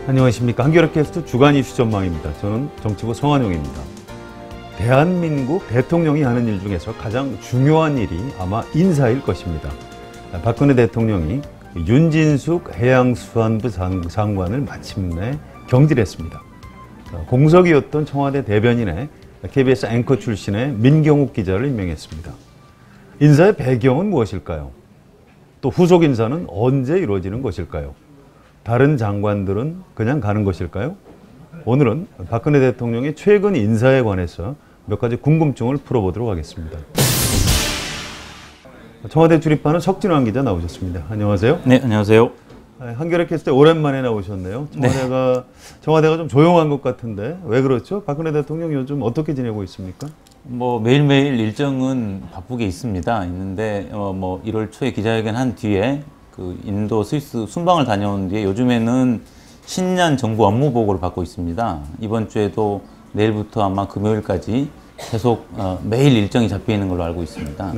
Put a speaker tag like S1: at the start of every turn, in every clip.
S1: 안녕하십니까. 한겨레 캐스트 주간 이슈 전망입니다. 저는 정치부 성한용입니다. 대한민국 대통령이 하는 일 중에서 가장 중요한 일이 아마 인사일 것입니다. 박근혜 대통령이 윤진숙 해양수산부 장관을 마침내 경질했습니다. 공석이었던 청와대 대변인에 KBS 앵커 출신의 민경욱 기자를 임명했습니다. 인사의 배경은 무엇일까요? 또 후속 인사는 언제 이루어지는 것일까요? 다른 장관들은 그냥 가는 것일까요? 오늘은 박근혜 대통령의 최근 인사에 관해서 몇 가지 궁금증을 풀어보도록 하겠습니다. 청와대 출입하는 석진환 기자 나오셨습니다. 안녕하세요.
S2: 네, 안녕하세요.
S1: 한겨레 캐스트 오랜만에 나오셨네요. 청와대가 좀 조용한 것 같은데 왜 그렇죠? 박근혜 대통령 요즘 어떻게 지내고 있습니까?
S2: 매일매일 일정은 바쁘게 있는데 1월 초에 기자회견 한 뒤에 인도 스위스 순방을 다녀온 뒤에 요즘에는 신년 정부 업무 보고를 받고 있습니다. 이번 주에도 내일부터 아마 금요일까지 계속 매일 일정이 잡혀 있는 걸로 알고 있습니다.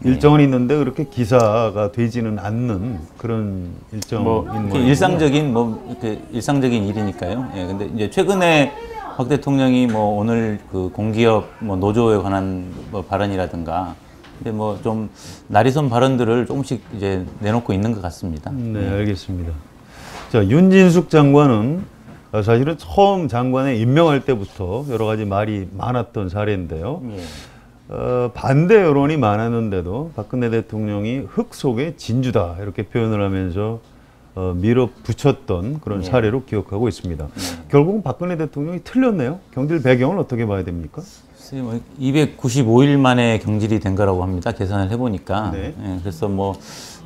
S1: 일정은 있는데 그렇게 기사가 되지는 않는 그런 일정인
S2: 이렇게 일상적인 일이니까요. 예, 근데 이제 최근에 박 대통령이 오늘 공기업 노조에 관한 발언이라든가 근데 좀 날이 선 발언들을 조금씩 이제 내놓고 있는 것 같습니다.
S1: 네, 알겠습니다. 자, 윤진숙 장관은 사실은 처음 장관에 임명할 때부터 여러 가지 말이 많았던 사례인데요. 반대 여론이 많았는데도 박근혜 대통령이 흙 속의 진주다 이렇게 표현을 하면서 밀어붙였던 그런 사례로 기억하고 있습니다. 결국은 박근혜 대통령이 틀렸네요. 경질 배경을 어떻게 봐야 됩니까?
S2: 295일 만에 경질이 된 거라고 합니다. 계산을 해보니까.
S1: 네.
S2: 예, 그래서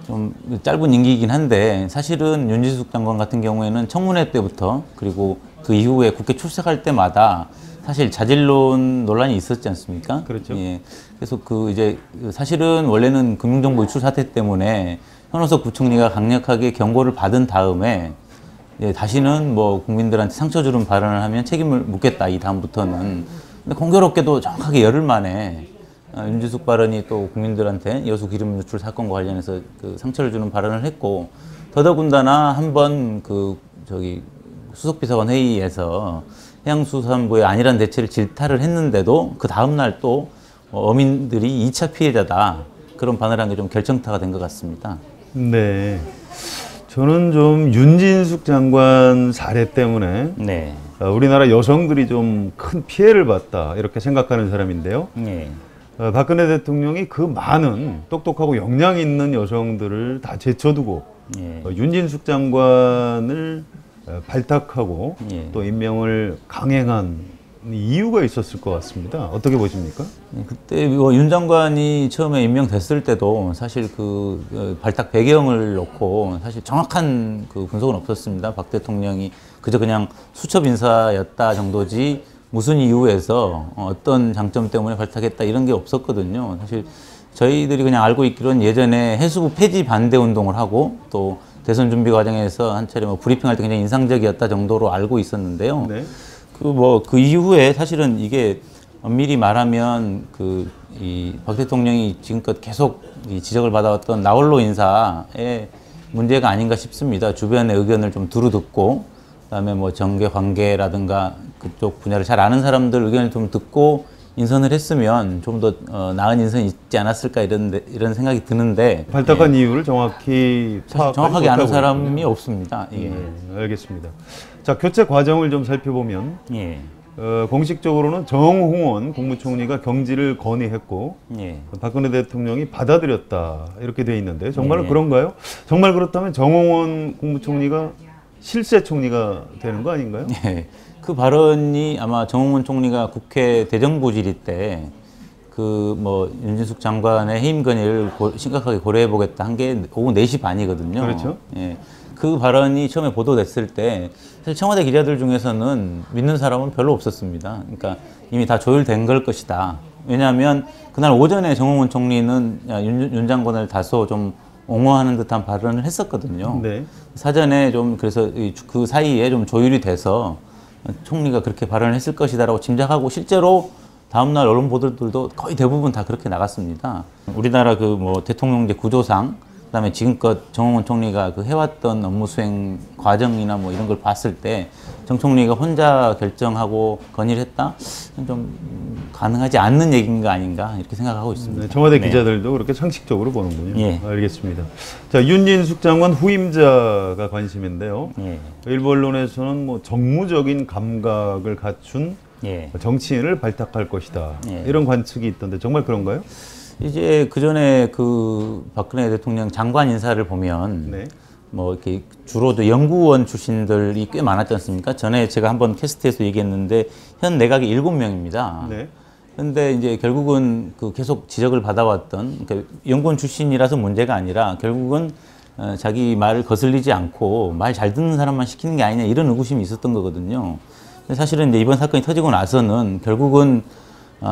S2: 좀 짧은 임기이긴 한데 사실은 윤진숙 장관 같은 경우에는 청문회 때부터 그리고 그 이후에 국회 출석할 때마다 사실 자질론 논란이 있었지 않습니까?
S1: 그렇죠.
S2: 예, 그래서 사실은 원래는 금융정보 유출 사태 때문에 현호석 부총리가 강력하게 경고를 받은 다음에 다시는 국민들한테 상처 주는 발언을 하면 책임을 묻겠다 이 다음부터는. 근데 공교롭게도 정확하게 열흘 만에 윤진숙 발언이 또 국민들한테 여수 기름 유출 사건과 관련해서 상처를 주는 발언을 했고 더더군다나 한번 수석비서관 회의에서 해양수산부의 안일한 대처를 질타를 했는데도 그 다음날 또 어민들이 2차 피해자다 그런 발언을 한 게 좀 결정타가 된 것 같습니다.
S1: 네, 저는 좀 윤진숙 장관 사례 때문에 우리나라 여성들이 좀 큰 피해를 봤다 이렇게 생각하는 사람인데요. 박근혜 대통령이 그 많은 똑똑하고 역량 있는 여성들을 다 제쳐두고 윤진숙 장관을 발탁하고 또 임명을 강행한 이유가 있었을 것 같습니다. 어떻게 보십니까?
S2: 그때 윤 장관이 처음에 임명됐을 때도 사실 발탁 배경을 놓고 사실 정확한 분석은 없었습니다. 박 대통령이 그냥 수첩 인사였다 정도지 무슨 이유에서 어떤 장점 때문에 발탁했다 이런 게 없었거든요. 사실 저희들이 그냥 알고 있기로는 예전에 해수부 폐지 반대 운동을 하고 또 대선 준비 과정에서 한 차례 브리핑할 때 굉장히 인상적이었다 정도로 알고 있었는데요.
S1: 네.
S2: 그 이후에 사실은 이게 엄밀히 말하면 박 대통령이 지금껏 계속 지적을 받아왔던 나홀로 인사의 문제가 아닌가 싶습니다. 주변의 의견을 좀 두루듣고 그다음에 정계 관계라든가 그쪽 분야를 잘 아는 사람들 의견을 좀 듣고 인선을 했으면 좀 더 나은 인선이 있지 않았을까 이런 생각이 드는데
S1: 발탁한 이유를 정확히
S2: 정확하게 아는 사람이 없습니다.
S1: 알겠습니다. 자, 교체 과정을 좀 살펴보면 공식적으로는 정홍원 국무총리가 경질을 건의했고 박근혜 대통령이 받아들였다 이렇게 돼 있는데 정말 그런가요? 정말 그렇다면 정홍원 국무총리가 실세 총리가 되는 거 아닌가요?
S2: 그 발언이 아마 정홍원 총리가 국회 대정부 질의 때 윤진숙 장관의 해임 건의를 심각하게 고려해 보겠다 한 게 오후 4시 반이거든요.
S1: 그렇죠.
S2: 그 발언이 처음에 보도됐을 때 사실 청와대 기자들 중에서는 믿는 사람은 별로 없었습니다. 그러니까 이미 다 조율된 걸 것이다. 왜냐하면 그날 오전에 정홍원 총리는 윤 장관을 다소 좀 옹호하는 듯한 발언을 했었거든요. 사전에 그래서 그 사이에 좀 조율이 돼서 총리가 그렇게 발언을 했을 것이다라고 짐작하고 실제로 다음날 언론 보도들도 거의 대부분 다 그렇게 나갔습니다. 우리나라 대통령제 구조상 그다음에 지금껏 정홍원 총리가 그 해왔던 업무 수행 과정이나 뭐 이런 걸 봤을 때 정 총리가 혼자 결정하고 건의를 했다? 좀 가능하지 않는 얘기인가 아닌가 이렇게 생각하고 있습니다.
S1: 네, 청와대
S2: 네.
S1: 기자들도 그렇게 상식적으로 보는군요.
S2: 예.
S1: 알겠습니다. 자, 윤진숙 장관 후임자가 관심인데요.
S2: 예.
S1: 일부 언론에서는 뭐 정무적인 감각을 갖춘
S2: 예.
S1: 정치인을 발탁할 것이다.
S2: 예.
S1: 이런 관측이 있던데 정말 그런가요?
S2: 이제 그 전에 그 박근혜 대통령 장관 인사를 보면
S1: 네.
S2: 뭐 이렇게 주로 연구원 출신들이 꽤 많았지 않습니까? 전에 제가 한번 캐스트에서 얘기했는데 현 내각이 7명입니다.
S1: 네.
S2: 근데 이제 결국은 그 계속 지적을 받아왔던 그러니까 연구원 출신이라서 문제가 아니라 결국은 자기 말을 거슬리지 않고 말 잘 듣는 사람만 시키는 게 아니냐 이런 의구심이 있었던 거거든요. 근데 사실은 이제 이번 사건이 터지고 나서는 결국은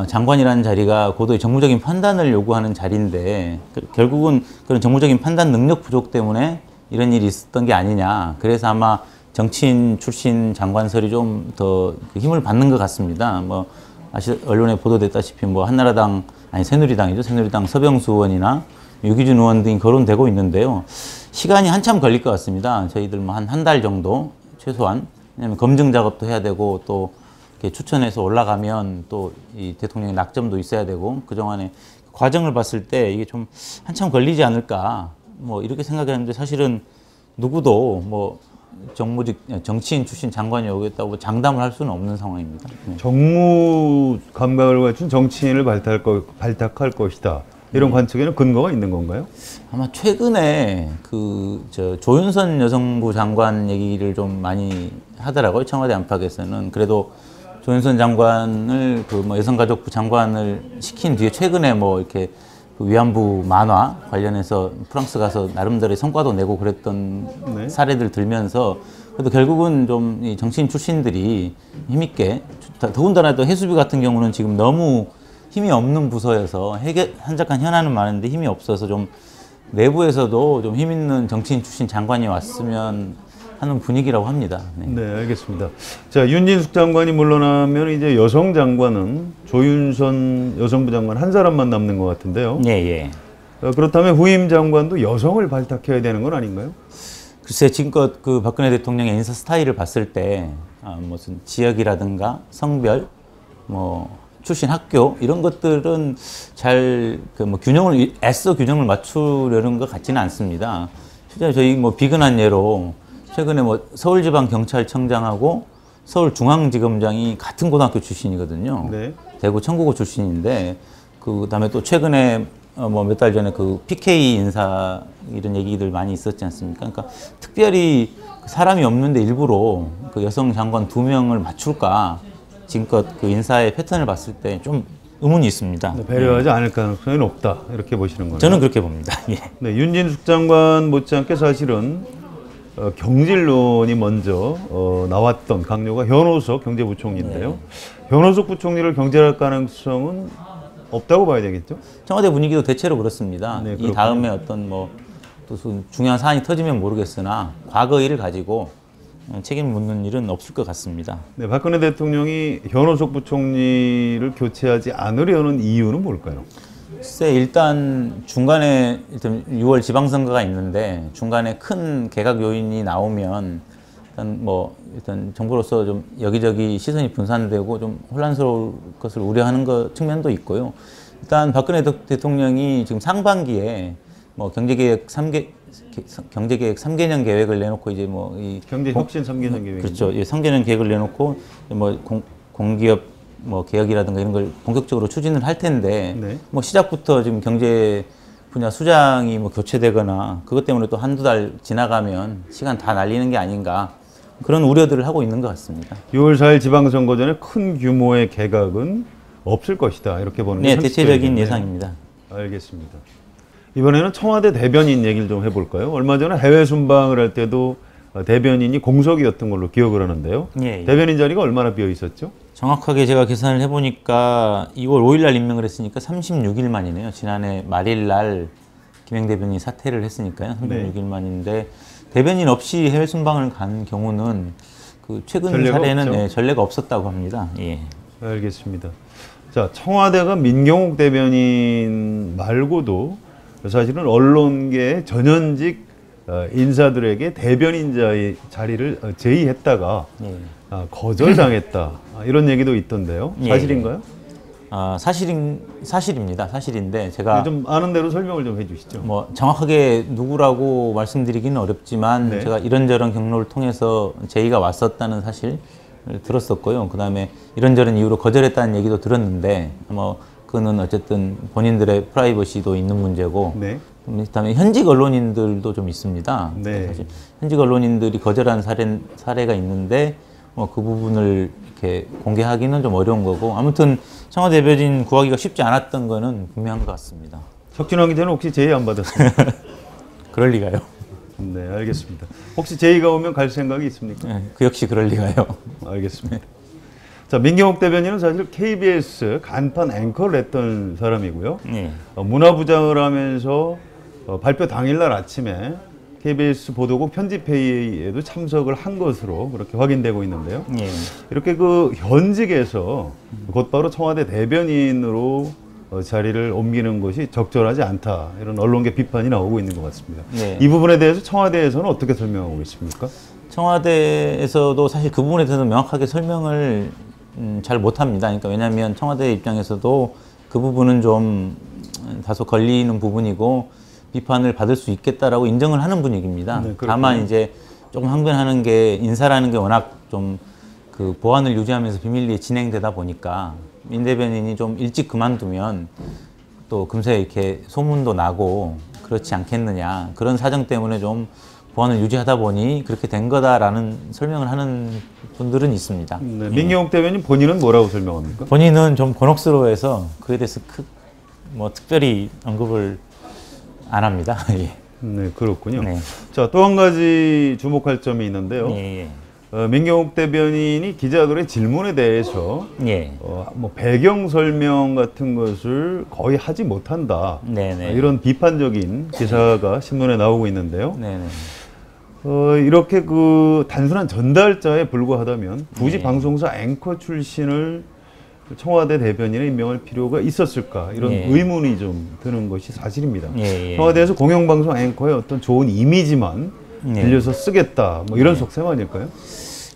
S2: 장관이라는 자리가 고도의 정무적인 판단을 요구하는 자리인데 결국은 그런 정무적인 판단 능력 부족 때문에 이런 일이 있었던 게 아니냐. 그래서 아마 정치인 출신 장관설이 좀 더 힘을 받는 것 같습니다. 뭐 언론에 보도됐다시피 뭐 한나라당 아니 새누리당이죠. 새누리당 서병수 의원이나 유기준 의원 등이 거론되고 있는데요. 시간이 한참 걸릴 것 같습니다. 저희들 뭐 한 달 정도 최소한. 왜냐하면 검증 작업도 해야 되고 또 이렇게 추천해서 올라가면 또 이 대통령의 낙점도 있어야 되고 그동안에 과정을 봤을 때 이게 좀 한참 걸리지 않을까 뭐 이렇게 생각했는데 사실은 누구도 뭐 정치인 출신 장관이 오겠다고 장담을 할 수는 없는 상황입니다. 네.
S1: 정무 감각을 갖춘 정치인을 발탁할 것이다. 이런 관측에는 근거가 있는 건가요?
S2: 아마 최근에 조윤선 여성부 장관 얘기를 좀 많이 하더라고요. 청와대 안팎에서는. 그래도 조윤선 장관을 뭐 여성가족부 장관을 시킨 뒤에 최근에 뭐 이렇게 그 위안부 만화 관련해서 프랑스 가서 나름대로의 성과도 내고 그랬던
S1: 네.
S2: 사례들 들면서 그래도 결국은 좀 이 정치인 출신들이 힘있게 더군다나 또 해수부 같은 경우는 지금 너무 힘이 없는 부서여서 한적한 현안은 많은데 힘이 없어서 좀 내부에서도 좀 힘 있는 정치인 출신 장관이 왔으면 하는 분위기라고 합니다. 네.
S1: 네, 알겠습니다. 자, 윤진숙 장관이 물러나면 이제 여성 장관은 조윤선 여성부 장관 한 사람만 남는 것 같은데요.
S2: 예, 예.
S1: 그렇다면 후임 장관도 여성을 발탁해야 되는 건 아닌가요?
S2: 글쎄, 지금껏 그 박근혜 대통령의 인사 스타일을 봤을 때 무슨 지역이라든가 성별, 뭐 출신 학교 이런 것들은 잘 애써 균형을 맞추려는 것 같지는 않습니다. 실제 저희 뭐 비근한 예로 최근에 뭐 서울지방경찰청장하고 서울중앙지검장이 같은 고등학교 출신이거든요.
S1: 네.
S2: 대구 청구고 출신인데 그다음에 또 최근에 뭐 몇 달 전에 그 PK 인사 이런 얘기들 많이 있었지 않습니까? 그러니까 특별히 사람이 없는데 일부러 그 여성 장관 2명을 맞출까? 지금껏 그 인사의 패턴을 봤을 때 좀 의문이 있습니다.
S1: 배려하지 않을 가능성이 높다. 이렇게 보시는 거네요.
S2: 저는 그렇게 봅니다. 예.
S1: 네, 윤진숙 장관 못지않게 사실은 경질론이 먼저 나왔던 강요가 현오석 경제부총리인데요.
S2: 네.
S1: 현오석 부총리를 경질할 가능성은 없다고 봐야 되겠죠?
S2: 청와대 분위기도 대체로 그렇습니다.
S1: 네,
S2: 이 다음에 어떤 뭐 또 중요한 사안이 터지면 모르겠으나 과거 일을 가지고 책임을 묻는 일은 없을 것 같습니다.
S1: 네, 박근혜 대통령이 현오석 부총리를 교체하지 않으려는 이유는 뭘까요?
S2: 글쎄 일단 중간에 6월 지방선거가 있는데 중간에 큰 개각 요인이 나오면 일단 정부로서 좀 여기저기 시선이 분산되고 좀 혼란스러울 것을 우려하는 측면도 있고요. 일단 박근혜 대통령이 지금 상반기에 뭐 경제계획 3개년 계획을 내놓고 이제 뭐 이
S1: 경제혁신 3개년 계획.
S2: 그렇죠. 예, 3개년 계획을 내놓고 뭐 공기업 뭐 개혁이라든가 이런 걸 본격적으로 추진을 할 텐데
S1: 네.
S2: 뭐 시작부터 지금 경제 분야 수장이 뭐 교체되거나 그것 때문에 또 한두 달 지나가면 시간 다 날리는 게 아닌가 그런 우려들을 하고 있는 것 같습니다.
S1: 6월 4일 지방선거 전에 큰 규모의 개각은 없을 것이다. 이렇게 보는 게
S2: 네, 대체적인
S1: 상식적이겠네요.
S2: 예상입니다.
S1: 알겠습니다. 이번에는 청와대 대변인 얘기를 좀 해볼까요? 얼마 전에 해외 순방을 할 때도 대변인이 공석이었던 걸로 기억을 하는데요.
S2: 예, 예.
S1: 대변인 자리가 얼마나 비어 있었죠?
S2: 정확하게 제가 계산을 해보니까 2월 5일 날 임명을 했으니까 36일 만이네요. 지난해 말일 날 김행 대변인이 사퇴를 했으니까요. 36일 만인데 대변인 없이 해외 순방을 간 경우는 그 최근
S1: 전례가
S2: 사례는
S1: 없죠.
S2: 예, 전례가 없었다고 합니다. 예.
S1: 알겠습니다. 자, 청와대가 민경욱 대변인 말고도 사실은 언론계의 전현직 인사들에게 대변인자의 자리를 제의했다가
S2: 예.
S1: 거절당했다. 이런 얘기도 있던데요.
S2: 예,
S1: 사실인가요?
S2: 사실입니다. 사실인데 제가
S1: 좀 아는 대로 설명을 좀 해주시죠.
S2: 뭐 정확하게 누구라고 말씀드리기는 어렵지만
S1: 네.
S2: 제가 이런저런 경로를 통해서 제의가 왔었다는 사실을 들었었고요. 그다음에 이런저런 이유로 거절했다는 얘기도 들었는데 뭐 그거는 어쨌든 본인들의 프라이버시도 있는 문제고
S1: 네.
S2: 그다음에 현직 언론인들도 좀 있습니다.
S1: 네.
S2: 사실 현직 언론인들이 거절한 사례가 있는데 뭐 그 부분을 이렇게 공개하기는 좀 어려운 거고 아무튼 청와대 대변인 구하기가 쉽지 않았던 거는 분명한 것 같습니다.
S1: 석진환 기자는 혹시 제의 안 받았습니까?
S2: 그럴 리가요.
S1: 네, 알겠습니다. 혹시 제의가 오면 갈 생각이 있습니까?
S2: 네, 그 역시 그럴 리가요.
S1: 알겠습니다. 자, 민경욱 대변인은 사실 KBS 간판 앵커를 했던 사람이고요.
S2: 네.
S1: 문화부장을 하면서 발표 당일날 아침에 KBS 보도국 편집회의에도 참석을 한 것으로 그렇게 확인되고 있는데요.
S2: 네.
S1: 이렇게 그 현직에서 곧바로 청와대 대변인으로 자리를 옮기는 것이 적절하지 않다. 이런 언론계 비판이 나오고 있는 것 같습니다.
S2: 네.
S1: 이 부분에 대해서 청와대에서는 어떻게 설명하고 있습니까?
S2: 청와대에서도 사실 그 부분에 대해서 명확하게 설명을 잘 못합니다. 그러니까 왜냐하면 청와대 입장에서도 그 부분은 좀 다소 걸리는 부분이고 비판을 받을 수 있겠다라고 인정을 하는 분위기입니다.
S1: 네,
S2: 다만 이제 조금 항변하는 게 인사라는 게 워낙 좀 그 보안을 유지하면서 비밀리에 진행되다 보니까 민 대변인이 좀 일찍 그만두면 또 금세 이렇게 소문도 나고 그렇지 않겠느냐 그런 사정 때문에 좀 보안을 유지하다 보니 그렇게 된 거다라는 설명을 하는 분들은 있습니다.
S1: 네, 민경욱 대변인 본인은 뭐라고 설명합니까?
S2: 본인은 좀 곤혹스러워해서 그에 대해서 뭐 특별히 언급을 안 합니다. 예.
S1: 네, 그렇군요.
S2: 네.
S1: 자, 또 한 가지 주목할 점이 있는데요.
S2: 예,
S1: 민경욱 대변인이 기자들의 질문에 대해서
S2: 예.
S1: 뭐 배경 설명 같은 것을 거의 하지 못한다.
S2: 네네.
S1: 이런 비판적인 기사가 신문에 나오고 있는데요.
S2: 네네.
S1: 이렇게 그 단순한 전달자에 불과하다면 굳이
S2: 네.
S1: 방송사 앵커 출신을 청와대 대변인에 임명할 필요가 있었을까 이런
S2: 예.
S1: 의문이 좀 드는 것이 사실입니다.
S2: 예, 예.
S1: 청와대에서 공영방송 앵커의 어떤 좋은 이미지만
S2: 예.
S1: 빌려서 쓰겠다 뭐 이런 속셈 아닐까요?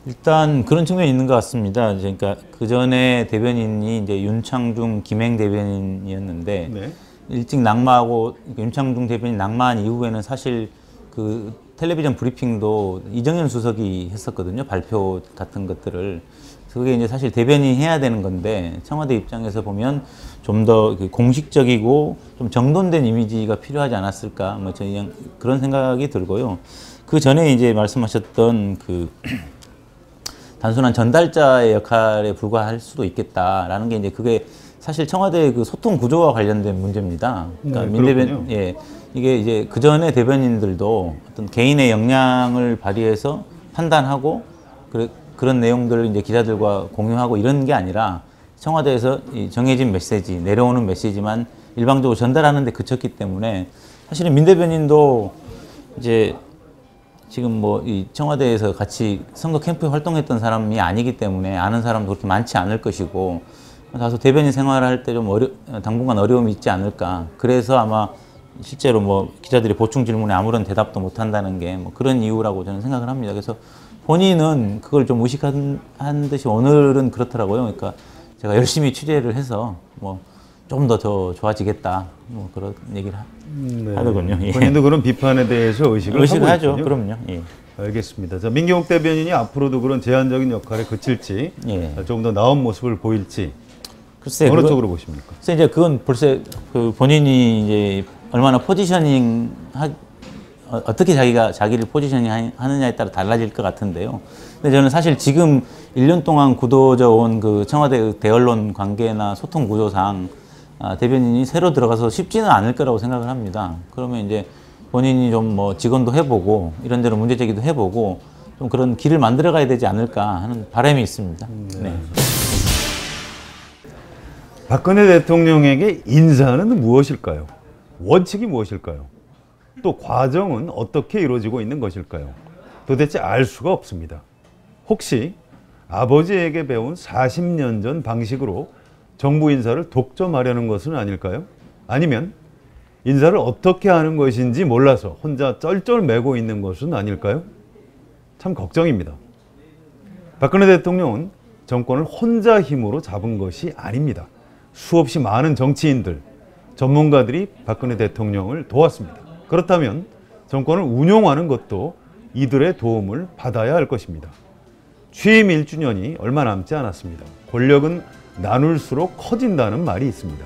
S2: 일단 그런 측면이 있는 것 같습니다. 그러니까 그 전에 대변인이 이제 윤창중, 김행 대변인이었는데
S1: 네.
S2: 일찍 낙마하고 윤창중 대변인 낙마한 이후에는 사실 그 텔레비전 브리핑도 이정현 수석이 했었거든요. 발표 같은 것들을. 그게 이제 사실 대변인이 해야 되는 건데 청와대 입장에서 보면 좀 더 공식적이고 좀 정돈된 이미지가 필요하지 않았을까 뭐 저는 그런 생각이 들고요. 그 전에 이제 말씀하셨던 그 단순한 전달자의 역할에 불과할 수도 있겠다라는 게 이제 그게 사실 청와대 그 소통 구조와 관련된 문제입니다. 그러니까
S1: 네,
S2: 민대변 예 이게 이제 그 전에 대변인들도 어떤 개인의 역량을 발휘해서 판단하고 그런 내용들을 이제 기자들과 공유하고 이런 게 아니라 청와대에서 이 정해진 메시지, 내려오는 메시지만 일방적으로 전달하는 데 그쳤기 때문에 사실은 민 대변인도 이제 지금 뭐 이 청와대에서 같이 선거 캠프에 활동했던 사람이 아니기 때문에 아는 사람도 그렇게 많지 않을 것이고 다소 대변인 생활을 할 때 좀 당분간 어려움이 있지 않을까. 그래서 아마 실제로 뭐 기자들이 보충 질문에 아무런 대답도 못 한다는 게 뭐 그런 이유라고 저는 생각을 합니다. 그래서 본인은 그걸 좀 의식한 듯이 오늘은 그렇더라고요. 그러니까 제가 열심히 취재를 해서 뭐 좀 더 좋아지겠다. 뭐 그런 얘기를
S1: 네.
S2: 하더군요. 예.
S1: 본인도 그런 비판에 대해서 의식을 하고
S2: 하죠.
S1: 있군요.
S2: 그럼요. 예.
S1: 알겠습니다. 자, 민경욱 대변인이 앞으로도 그런 제한적인 역할에 그칠지
S2: 예.
S1: 조금 더 나은 모습을 보일지
S2: 글쎄
S1: 어느 쪽으로 보십니까?
S2: 글쎄 이제 그건 벌써 그 본인이 이제 얼마나 어떻게 자기를 포지셔닝 하느냐에 따라 달라질 것 같은데요. 근데 저는 사실 지금 1년 동안 굳어져 온 그 청와대 대언론 관계나 소통 구조상 대변인이 새로 들어가서 쉽지는 않을 거라고 생각을 합니다. 그러면 이제 본인이 좀 뭐 직원도 해보고 이런저런 문제 제기도 해보고 좀 그런 길을 만들어 가야 되지 않을까 하는 바람이 있습니다. 네.
S1: 박근혜 대통령에게 인사는 무엇일까요? 원칙이 무엇일까요? 또 과정은 어떻게 이루어지고 있는 것일까요? 도대체 알 수가 없습니다. 혹시 아버지에게 배운 40년 전 방식으로 정부 인사를 독점하려는 것은 아닐까요? 아니면 인사를 어떻게 하는 것인지 몰라서 혼자 쩔쩔매고 있는 것은 아닐까요? 참 걱정입니다. 박근혜 대통령은 정권을 혼자 힘으로 잡은 것이 아닙니다. 수없이 많은 정치인들, 전문가들이 박근혜 대통령을 도왔습니다. 그렇다면 정권을 운용하는 것도 이들의 도움을 받아야 할 것입니다. 취임 1주년이 얼마 남지 않았습니다. 권력은 나눌수록 커진다는 말이 있습니다.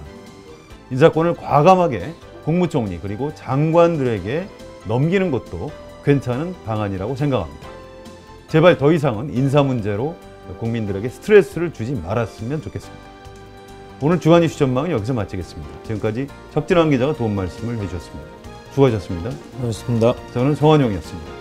S1: 인사권을 과감하게 국무총리 그리고 장관들에게 넘기는 것도 괜찮은 방안이라고 생각합니다. 제발 더 이상은 인사 문제로 국민들에게 스트레스를 주지 말았으면 좋겠습니다. 오늘 주간 이슈 전망은 여기서 마치겠습니다. 지금까지 석진환 기자가 도움 말씀을 해주셨습니다. 수고하셨습니다.
S2: 그렇습니다.
S1: 저는 성환용이었습니다.